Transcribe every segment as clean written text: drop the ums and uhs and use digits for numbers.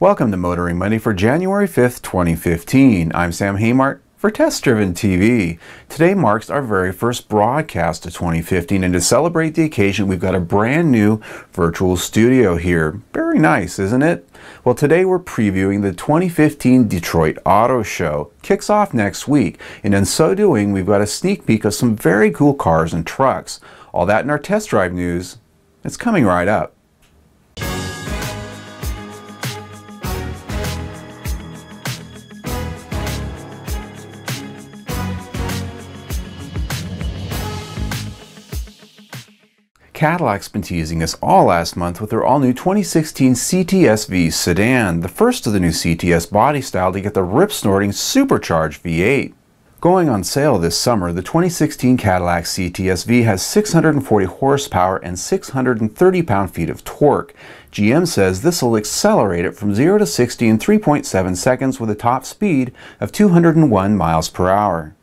Welcome to Motoring Monday for January 5th, 2015. I'm Sam Haymart for Test Driven TV. Today marks our very first broadcast of 2015, and to celebrate the occasion, we've got a brand new virtual studio here. Very nice, isn't it? Well, today we're previewing the 2015 Detroit Auto Show. Kicks off next week, and in so doing, we've got a sneak peek of some very cool cars and trucks. All that in our test drive news. It's coming right up. Cadillac's been teasing us all last month with their all-new 2016 CTS-V sedan, the first of the new CTS body style to get the rip-snorting supercharged V8. Going on sale this summer, the 2016 Cadillac CTS-V has 640 horsepower and 630 pound-feet of torque. GM says this will accelerate it from 0 to 60 in 3.7 seconds with a top speed of 201 miles per hour.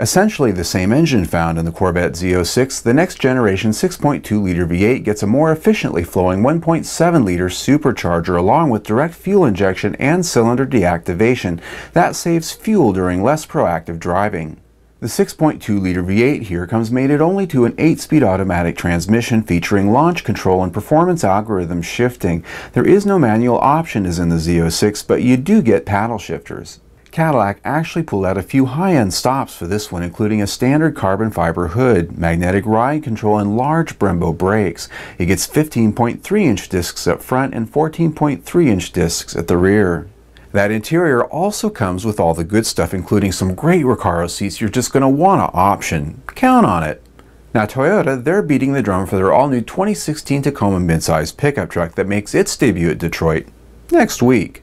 Essentially the same engine found in the Corvette Z06, the next generation 6.2-liter V8 gets a more efficiently flowing 1.7-liter supercharger along with direct fuel injection and cylinder deactivation that saves fuel during less proactive driving. The 6.2-liter V8 here comes mated only to an 8-speed automatic transmission featuring launch control and performance algorithm shifting. There is no manual option as in the Z06, but you do get paddle shifters. Cadillac actually pulled out a few high-end stops for this one, including a standard carbon fiber hood, magnetic ride control, and large Brembo brakes. It gets 15.3-inch discs up front and 14.3-inch discs at the rear. That interior also comes with all the good stuff, including some great Recaro seats you're just going to want to option. Count on it. Now Toyota, they're beating the drum for their all-new 2016 Tacoma midsize pickup truck that makes its debut at Detroit next week.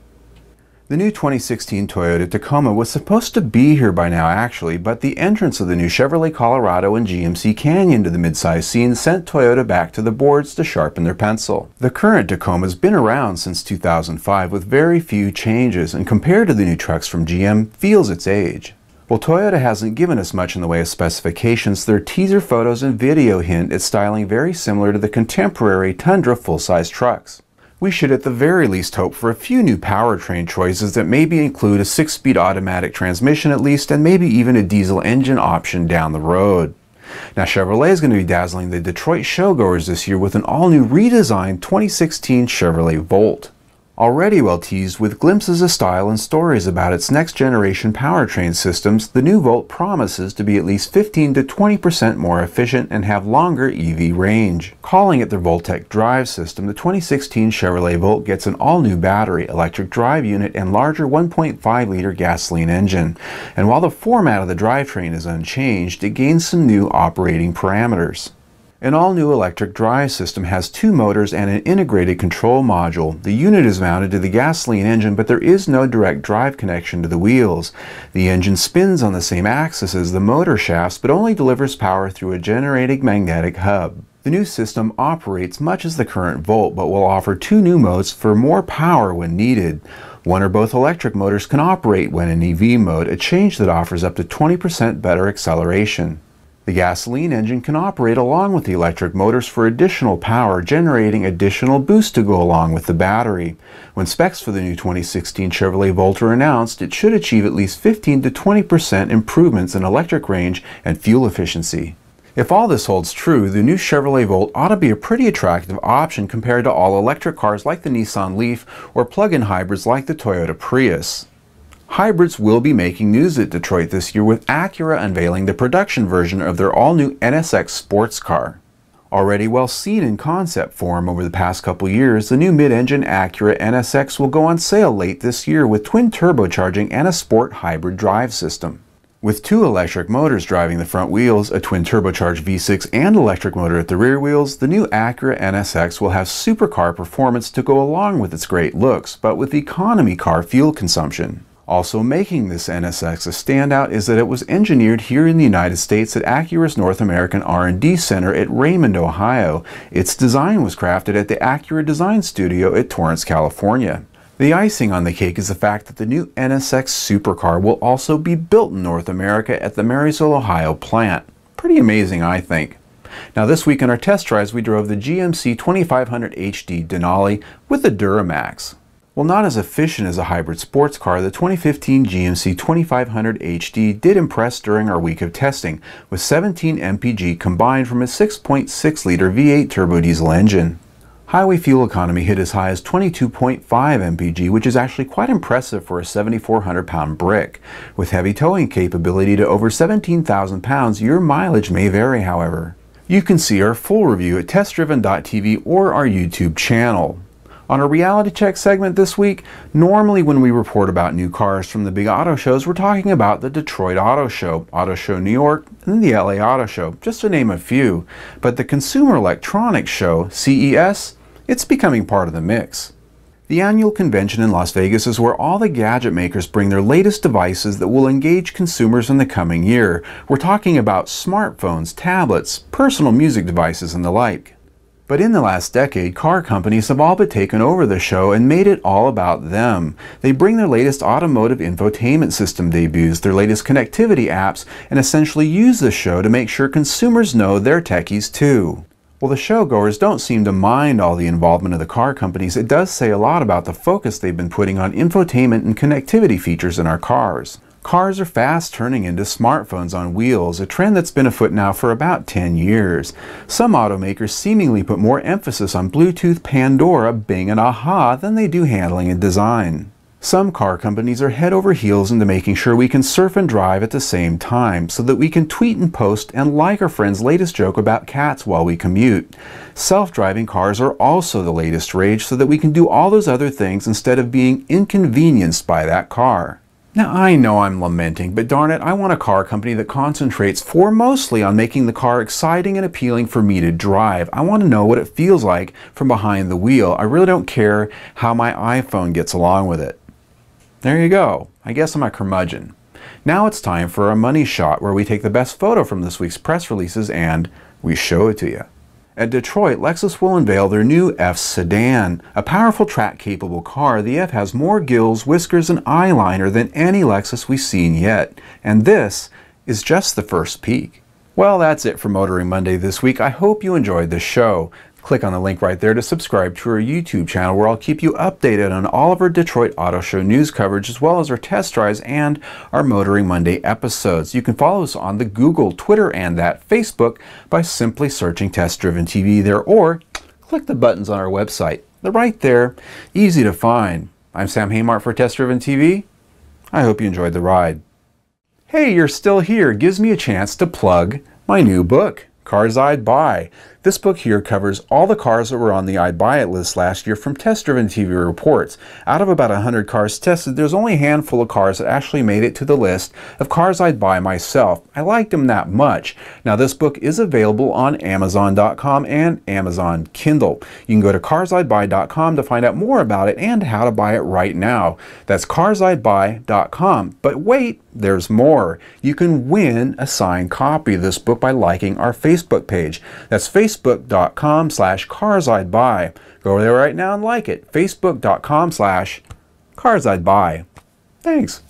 The new 2016 Toyota Tacoma was supposed to be here by now actually, but the entrance of the new Chevrolet Colorado and GMC Canyon to the midsize scene sent Toyota back to the boards to sharpen their pencil. The current Tacoma's been around since 2005 with very few changes, and compared to the new trucks from GM, feels its age. While Toyota hasn't given us much in the way of specifications, their teaser photos and video hint at styling very similar to the contemporary Tundra full-size trucks. We should at the very least hope for a few new powertrain choices that maybe include a 6-speed automatic transmission at least, and maybe even a diesel engine option down the road. Now Chevrolet is going to be dazzling the Detroit showgoers this year with an all-new redesigned 2016 Chevrolet Volt. Already well teased with glimpses of style and stories about its next-generation powertrain systems, the new Volt promises to be at least 15 to 20% more efficient and have longer EV range. Calling it their Voltec drive system, the 2016 Chevrolet Volt gets an all-new battery, electric drive unit, and larger 1.5-liter gasoline engine. And while the format of the drivetrain is unchanged, it gains some new operating parameters. An all-new electric drive system has 2 motors and an integrated control module. The unit is mounted to the gasoline engine, but there is no direct drive connection to the wheels. The engine spins on the same axis as the motor shafts, but only delivers power through a generating magnetic hub. The new system operates much as the current Volt, but will offer 2 new modes for more power when needed. One or both electric motors can operate when in EV mode, a change that offers up to 20% better acceleration. The gasoline engine can operate along with the electric motors for additional power, generating additional boost to go along with the battery. When specs for the new 2016 Chevrolet Volt are announced, it should achieve at least 15 to 20% improvements in electric range and fuel efficiency. If all this holds true, the new Chevrolet Volt ought to be a pretty attractive option compared to all-electric cars like the Nissan Leaf or plug-in hybrids like the Toyota Prius. Hybrids will be making news at Detroit this year with Acura unveiling the production version of their all-new NSX sports car. Already well seen in concept form over the past couple years, the new mid-engine Acura NSX will go on sale late this year with twin turbocharging and a sport hybrid drive system. With 2 electric motors driving the front wheels, a twin turbocharged V6 and electric motor at the rear wheels, the new Acura NSX will have supercar performance to go along with its great looks, but with economy car fuel consumption. Also making this NSX a standout is that it was engineered here in the United States at Acura's North American R&D Center at Raymond, Ohio. Its design was crafted at the Acura Design Studio at Torrance, California. The icing on the cake is the fact that the new NSX supercar will also be built in North America at the Marysville, Ohio plant. Pretty amazing, I think. Now this week in our test drives we drove the GMC 2500 HD Denali with the Duramax. While not as efficient as a hybrid sports car, the 2015 GMC 2500 HD did impress during our week of testing, with 17 mpg combined from a 6.6-liter V8 turbo diesel engine. Highway fuel economy hit as high as 22.5 mpg, which is actually quite impressive for a 7,400-pound brick. With heavy towing capability to over 17,000 pounds, your mileage may vary, however. You can see our full review at testdriven.tv or our YouTube channel. On our reality check segment this week, normally when we report about new cars from the big auto shows, we're talking about the Detroit Auto Show New York, and the LA Auto Show, just to name a few. But the Consumer Electronics Show, CES, it's becoming part of the mix. The annual convention in Las Vegas is where all the gadget makers bring their latest devices that will engage consumers in the coming year. We're talking about smartphones, tablets, personal music devices, and the like. But in the last decade, car companies have all but taken over the show and made it all about them. They bring their latest automotive infotainment system debuts, their latest connectivity apps, and essentially use the show to make sure consumers know they're techies too. While the showgoers don't seem to mind all the involvement of the car companies, it does say a lot about the focus they've been putting on infotainment and connectivity features in our cars. Cars are fast turning into smartphones on wheels, a trend that's been afoot now for about 10 years. Some automakers seemingly put more emphasis on Bluetooth, Pandora, Bing, and Aha than they do handling and design. Some car companies are head over heels into making sure we can surf and drive at the same time, so that we can tweet and post and like our friend's latest joke about cats while we commute. Self-driving cars are also the latest rage, so that we can do all those other things instead of being inconvenienced by that car. Now, I know I'm lamenting, but darn it, I want a car company that concentrates foremostly on making the car exciting and appealing for me to drive. I want to know what it feels like from behind the wheel. I really don't care how my iPhone gets along with it. There you go. I guess I'm a curmudgeon. Now it's time for a money shot, where we take the best photo from this week's press releases and we show it to you. At Detroit, Lexus will unveil their new F sedan. A powerful track-capable car, the F has more gills, whiskers, and eyeliner than any Lexus we've seen yet. And this is just the first peek. Well, that's it for Motoring Monday this week. I hope you enjoyed this show. Click on the link right there to subscribe to our YouTube channel, where I'll keep you updated on all of our Detroit Auto Show news coverage, as well as our test drives and our Motoring Monday episodes. You can follow us on the Google, Twitter, and that Facebook by simply searching Test Driven TV there, or click the buttons on our website. They're right there, easy to find. I'm Sam Haymart for Test Driven TV. I hope you enjoyed the ride. Hey, you're still here. Gives me a chance to plug my new book, Cars I'd Buy. This book here covers all the cars that were on the I'd Buy It list last year from Test Driven TV reports. Out of about 100 cars tested, there's only a handful of cars that actually made it to the list of cars I'd buy myself. I liked them that much. Now, this book is available on Amazon.com and Amazon Kindle. You can go to carsidbuy.com to find out more about it and how to buy it right now. That's carsidbuy.com. But wait, there's more. You can win a signed copy of this book by liking our Facebook page. That's facebook.com/carsidbuy. Go there right now and like it. facebook.com/carsidbuy. Thanks.